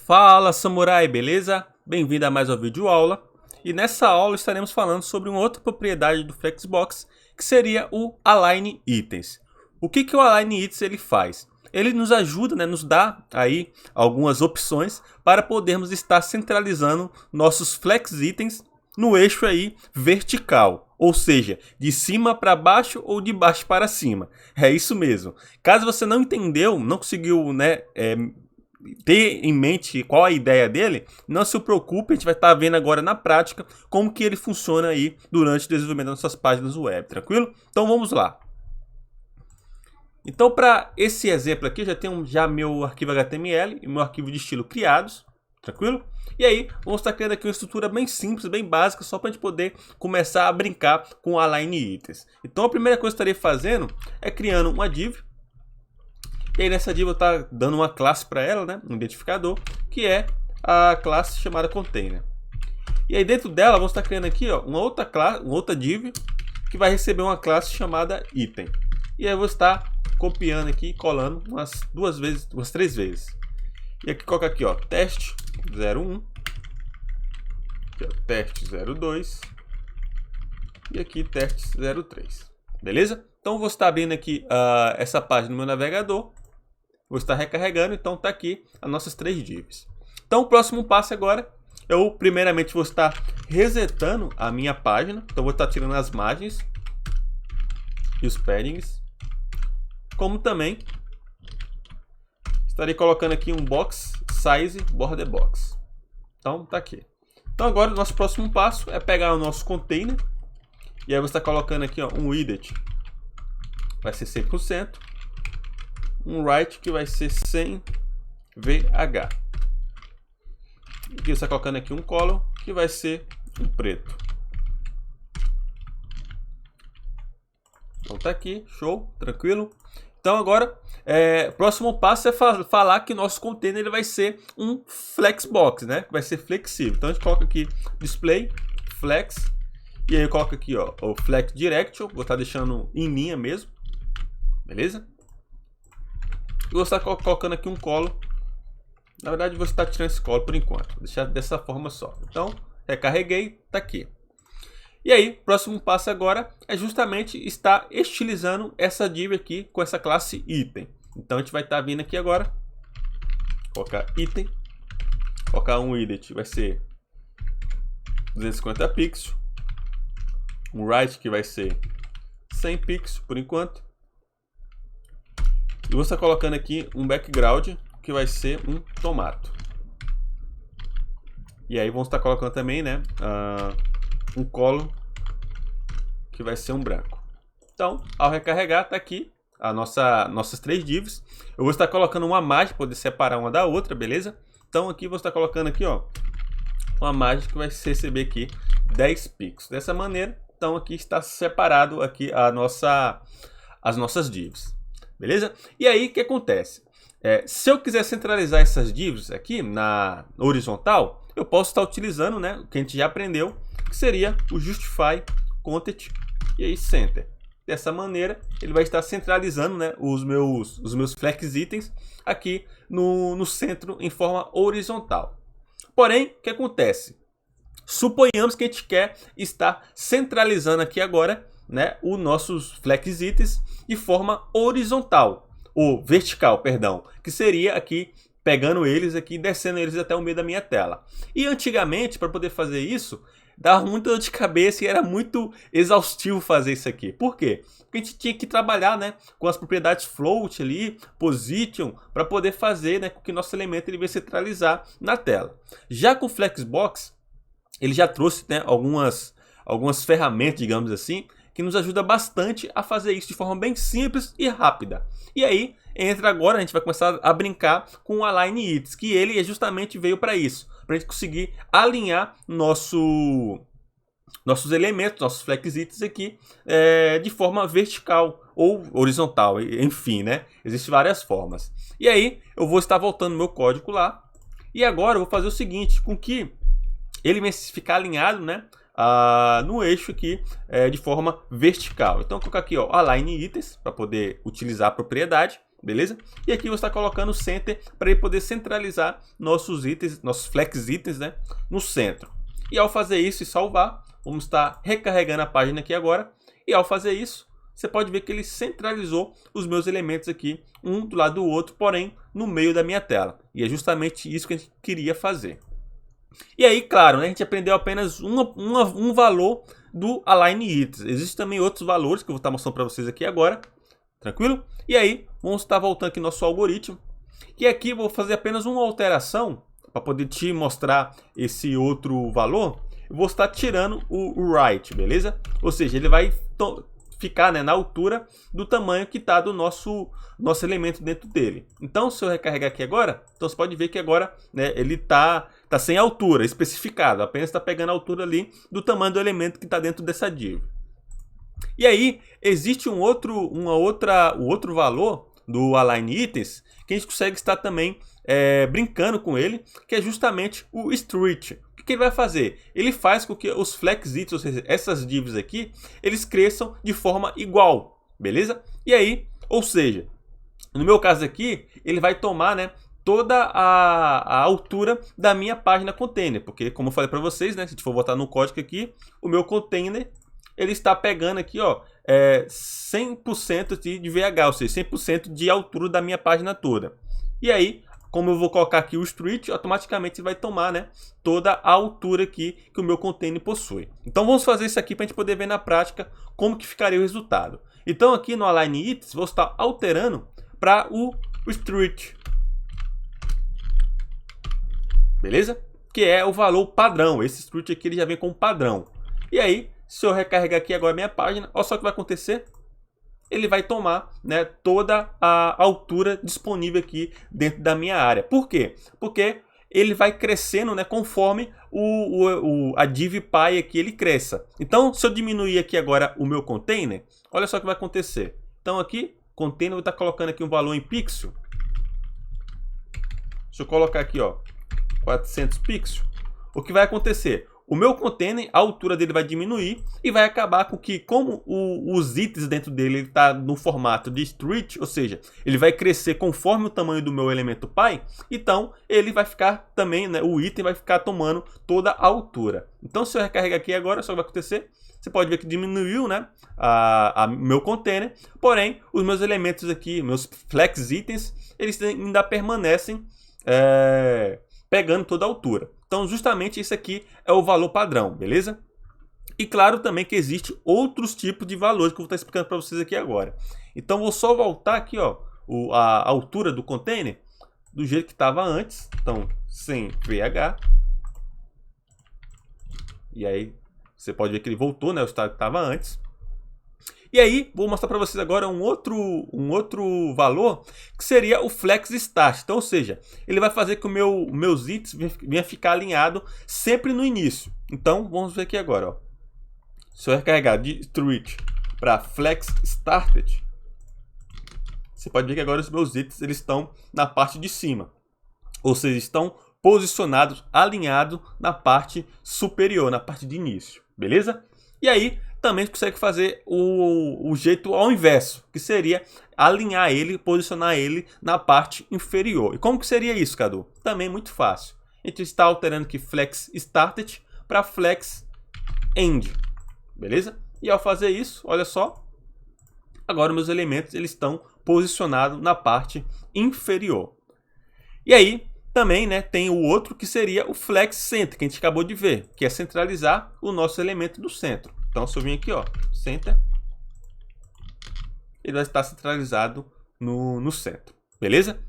Fala samurai, beleza? Bem-vindo a mais uma videoaula. E nessa aula estaremos falando sobre uma outra propriedade do Flexbox, que seria o Align Itens. O que o Align Itens ele faz? Ele nos ajuda, nos dá aí algumas opções para podermos estar centralizando nossos Flex Itens no eixo aí vertical, ou seja, de cima para baixo ou de baixo para cima. É isso mesmo. Caso você não entendeu, não conseguiu, ter em mente qual a ideia dele, não se preocupe, a gente vai estar vendo agora na prática como que ele funciona aí durante o desenvolvimento das nossas páginas web, tranquilo? Então vamos lá. Então para esse exemplo aqui, eu já tenho meu arquivo HTML e meu arquivo de estilo criados, tranquilo? E aí, vamos estar criando aqui uma estrutura bem simples, bem básica, só para a gente poder começar a brincar com o Align Itens. Então a primeira coisa que eu estarei fazendo é criando uma div. E aí nessa div eu vou estar dando uma classe para ela, um identificador, que é a classe chamada Container. E aí dentro dela, vamos estar criando aqui uma outra div, que vai receber uma classe chamada Item. E aí eu vou estar copiando aqui e colando umas três vezes. E aqui coloca aqui, teste 01, teste 02 e aqui teste 03. Beleza? Então eu vou estar abrindo aqui essa página no meu navegador. Vou estar recarregando, então está aqui as nossas três divs. Então o próximo passo agora, eu primeiramente vou estar resetando a minha página. Então vou estar tirando as margens e os paddings. Como também estarei colocando aqui um box size border box. Então tá aqui. Então agora o nosso próximo passo é pegar o nosso container. E aí você está colocando aqui um widget. Vai ser 100%. Um right que vai ser 100 VH. E aqui você está colocando aqui um color que vai ser um preto. Então tá aqui, show, tranquilo. Então agora, o próximo passo é falar que nosso container ele vai ser um Flexbox, vai ser flexível. Então a gente coloca aqui display, flex, e aí eu coloco aqui o flex direction, vou estar deixando em linha mesmo, beleza? E vou estar colocando aqui um color. Na verdade, vou estar tirando esse color por enquanto. Vou deixar dessa forma só. Então, recarreguei, tá aqui. E aí, próximo passo agora é justamente estar estilizando essa div aqui com essa classe item. Então, a gente vai estar vindo aqui agora, colocar item, colocar um widget, vai ser 250 pixels, um right que vai ser 100 pixels por enquanto. E vou estar colocando aqui um background que vai ser um tomato. E aí vamos estar colocando também, um color que vai ser um branco. Então, ao recarregar, tá aqui nossas três divs. Eu vou estar colocando uma margem para poder separar uma da outra, beleza? Então aqui vou estar colocando aqui, uma margem que vai receber aqui 10 pixels. Dessa maneira, então aqui está separado aqui as nossas divs. Beleza? E aí o que acontece? Se eu quiser centralizar essas divs aqui na horizontal, eu posso estar utilizando o que a gente já aprendeu, que seria o justify content e aí center. Dessa maneira, ele vai estar centralizando os meus flex itens aqui no centro em forma horizontal. Porém, o que acontece? Suponhamos que a gente quer estar centralizando aqui agora os nossos flex itens de forma horizontal, ou vertical, perdão, que seria aqui pegando eles aqui e descendo eles até o meio da minha tela. E antigamente, para poder fazer isso, dava muita dor de cabeça e era muito exaustivo fazer isso aqui. Por quê? Porque a gente tinha que trabalhar com as propriedades float ali, position, para poder fazer com que nosso elemento ele vai centralizar na tela. Já com o Flexbox, ele já trouxe algumas ferramentas, digamos assim, que nos ajuda bastante a fazer isso de forma bem simples e rápida. E aí, entra agora, a gente vai começar a brincar com o Align Itens, que ele justamente veio para isso, para a gente conseguir alinhar nossos elementos, nossos flex itens aqui, de forma vertical ou horizontal, enfim, Existem várias formas. E aí, eu vou estar voltando meu código lá, e agora eu vou fazer o seguinte, com que ele vai ficar alinhado, no eixo aqui de forma vertical. Então, vou colocar aqui Align Itens para poder utilizar a propriedade. beleza? E aqui você está colocando o center para ele poder centralizar nossos itens, nossos flex itens, né, no centro. E ao fazer isso e salvar, vamos estar recarregando a página aqui agora. E ao fazer isso, você pode ver que ele centralizou os meus elementos aqui, um do lado do outro, porém no meio da minha tela. E é justamente isso que a gente queria fazer. E aí, claro, né, a gente aprendeu apenas um valor do Align Itens. Existem também outros valores que eu vou estar mostrando para vocês aqui agora. Tranquilo? E aí, vamos estar voltando aqui no nosso algoritmo. E aqui eu vou fazer apenas uma alteração para poder te mostrar esse outro valor. Eu vou estar tirando o right, beleza? Ou seja, ele vai ficar, né, na altura do tamanho que está do nosso elemento dentro dele. Então, se eu recarregar aqui agora, então você pode ver que agora, né, ele está sem altura especificado, apenas está pegando a altura ali do tamanho do elemento que está dentro dessa div. E aí, existe um outro valor do Align Itens que a gente consegue estar também brincando com ele, que é justamente o Street. O que ele vai fazer? Ele faz com que os flex itens, ou seja, essas divs aqui, eles cresçam de forma igual, beleza? E aí, ou seja, no meu caso aqui, ele vai tomar, né, toda a altura da minha página container, porque como eu falei para vocês, né, se a gente for botar no código aqui, o meu container ele está pegando aqui, ó, 100% de VH, ou seja, 100% de altura da minha página toda. E aí, como eu vou colocar aqui o street, automaticamente vai tomar, né, toda a altura aqui que o meu container possui. Então vamos fazer isso aqui para a gente poder ver na prática como que ficaria o resultado. Então aqui no Align Itens, vou estar alterando para o street. Beleza? Que é o valor padrão. Esse street aqui ele já vem com padrão. E aí, se eu recarregar aqui agora a minha página, olha só o que vai acontecer. Ele vai tomar, né, toda a altura disponível aqui dentro da minha área. Por quê? Porque ele vai crescendo, né, conforme a div py aqui ele cresça. Então, se eu diminuir aqui agora o meu container, olha só o que vai acontecer. Então aqui, container, eu vou estar colocando aqui um valor em pixel. Deixa eu colocar aqui, ó, 400 pixels. O que vai acontecer? O meu container, a altura dele vai diminuir e vai acabar com que, como os itens dentro dele está no formato de street, ou seja, ele vai crescer conforme o tamanho do meu elemento py, então ele vai ficar também, né, o item vai ficar tomando toda a altura. Então, se eu recarregar aqui agora, só vai acontecer, você pode ver que diminuiu, né, meu container, porém, os meus elementos aqui, meus flex itens, eles ainda permanecem pegando toda a altura. Então, justamente isso aqui é o valor padrão, beleza? E claro também que existe outros tipos de valores que eu vou estar explicando para vocês aqui agora. Então, vou só voltar aqui, ó, a altura do container do jeito que estava antes. Então, sem VH. E aí, você pode ver que ele voltou, né, o estado que estava antes. E aí, vou mostrar para vocês agora um outro valor, que seria o Flex Start. Então, ou seja, ele vai fazer com que meus itens venham ficar alinhado sempre no início. Então, vamos ver aqui agora, ó. Se eu recarregar de street para Flex Started, você pode ver que agora os meus itens eles estão na parte de cima. Ou seja, estão posicionados, alinhados na parte superior, na parte de início. Beleza? E aí, também consegue fazer o jeito ao inverso, que seria alinhar ele, posicionar ele na parte inferior. E como que seria isso, Cadu? Também muito fácil. A gente está alterando aqui Flex Started para Flex End. Beleza? E ao fazer isso, olha só, agora meus elementos eles estão posicionados na parte inferior. E aí, também, né, tem o outro que seria o Flex Center, que a gente acabou de ver, que é centralizar o nosso elemento do centro. Então, se eu vim aqui, ó, Center, ele vai estar centralizado no centro, beleza?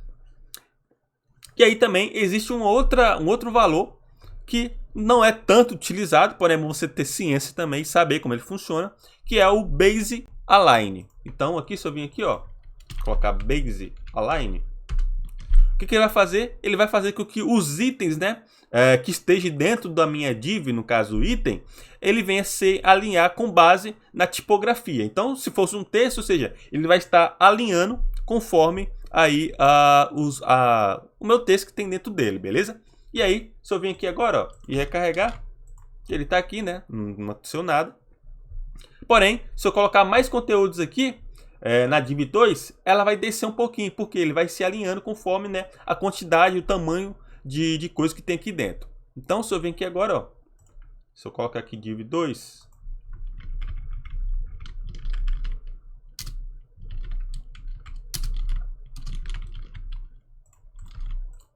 E aí também existe um outro valor que não é tanto utilizado, porém você ter ciência também, saber como ele funciona, que é o Base Align. Então, aqui, se eu vim aqui, ó, colocar Base Align, o que ele vai fazer? Ele vai fazer com que os itens, né, que estejam dentro da minha div, no caso o item, ele venha se alinhar com base na tipografia. Então, se fosse um texto, ou seja, ele vai estar alinhando conforme aí o meu texto que tem dentro dele, beleza? E aí, se eu vir aqui agora, ó, e recarregar, ele está aqui, né? Não aconteceu nada. Porém, se eu colocar mais conteúdos aqui, na div 2, ela vai descer um pouquinho, porque ele vai se alinhando conforme, né, a quantidade e o tamanho de coisa que tem aqui dentro. Então, se eu venho aqui agora, ó, se eu colocar aqui div 2,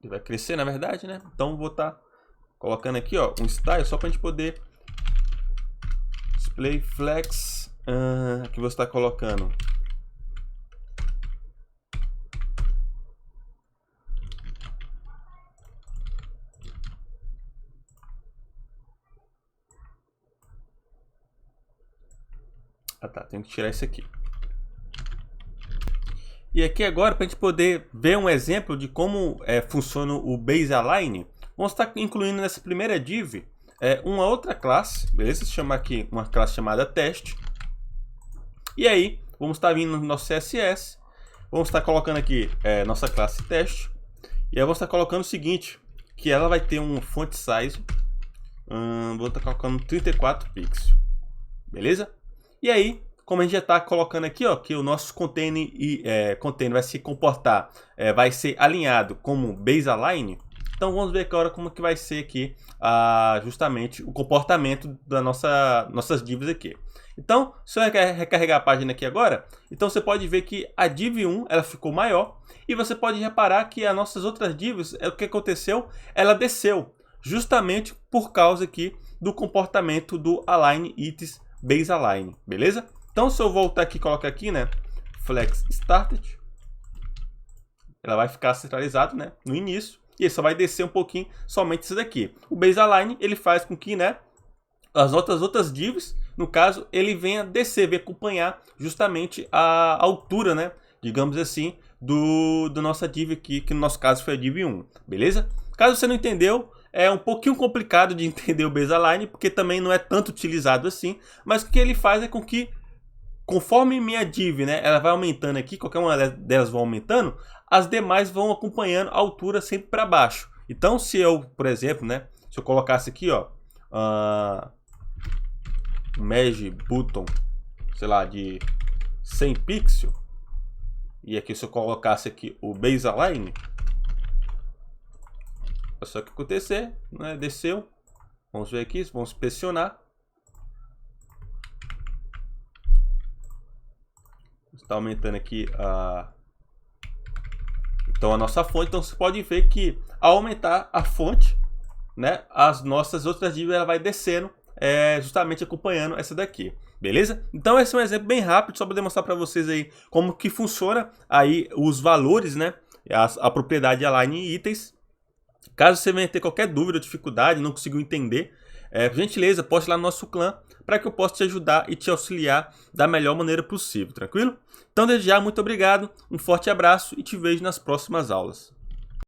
ele vai crescer, na verdade, né? Então, vou estar colocando aqui, ó, um style só para a gente poder display flex. Aqui você está colocando tá, tem que tirar isso aqui. E aqui agora, para a gente poder ver um exemplo de como funciona o Baseline, vamos estar incluindo nessa primeira div uma outra classe, beleza? Se chamar aqui uma classe chamada teste. E aí, vamos estar vindo no nosso CSS, vamos estar colocando aqui nossa classe teste. E aí vamos estar colocando o seguinte, que ela vai ter um font size, vou estar colocando 34 pixels, beleza? E aí, como a gente já está colocando aqui, ó, que o nosso container, container vai se comportar, vai ser alinhado como baseline. Então vamos ver agora como que vai ser aqui justamente o comportamento das nossas divs aqui. Então, se eu recarregar a página aqui agora, então você pode ver que a div 1 ela ficou maior e você pode reparar que as nossas outras divs, o que aconteceu? Ela desceu, justamente por causa aqui do comportamento do align its baseline, beleza? Então, se eu voltar aqui e colocar aqui, né, flex started, ela vai ficar centralizado, né, no início, e ele só vai descer um pouquinho somente isso daqui. O baseline, ele faz com que, né, as outras divs, no caso, ele venha descer, venha acompanhar justamente a altura, né, digamos assim, do nossa div aqui, que no nosso caso foi a div 1, beleza? Caso você não entendeu, é um pouquinho complicado de entender o baseline, porque também não é tanto utilizado assim, mas o que ele faz é com que, conforme minha div, né, ela vai aumentando aqui, qualquer uma delas vai aumentando, as demais vão acompanhando a altura sempre para baixo. Então, se eu, por exemplo, né, se eu colocasse aqui, ó, mesh button, sei lá, de 100 pixels, e aqui se eu colocasse aqui o baseline, é só que acontecer, né, desceu, vamos ver aqui, vamos inspecionar. Está aumentando aqui então a nossa fonte. Então você pode ver que ao aumentar a fonte, né, as nossas outras divs ela vai descendo, justamente acompanhando essa daqui, beleza? Então esse é um exemplo bem rápido só para demonstrar para vocês aí como que funciona aí os valores, né, a propriedade align itens. Caso você venha ter qualquer dúvida ou dificuldade, não conseguiu entender, por gentileza, poste lá no nosso clã para que eu possa te ajudar e te auxiliar da melhor maneira possível, tranquilo? Então, desde já, muito obrigado, um forte abraço e te vejo nas próximas aulas.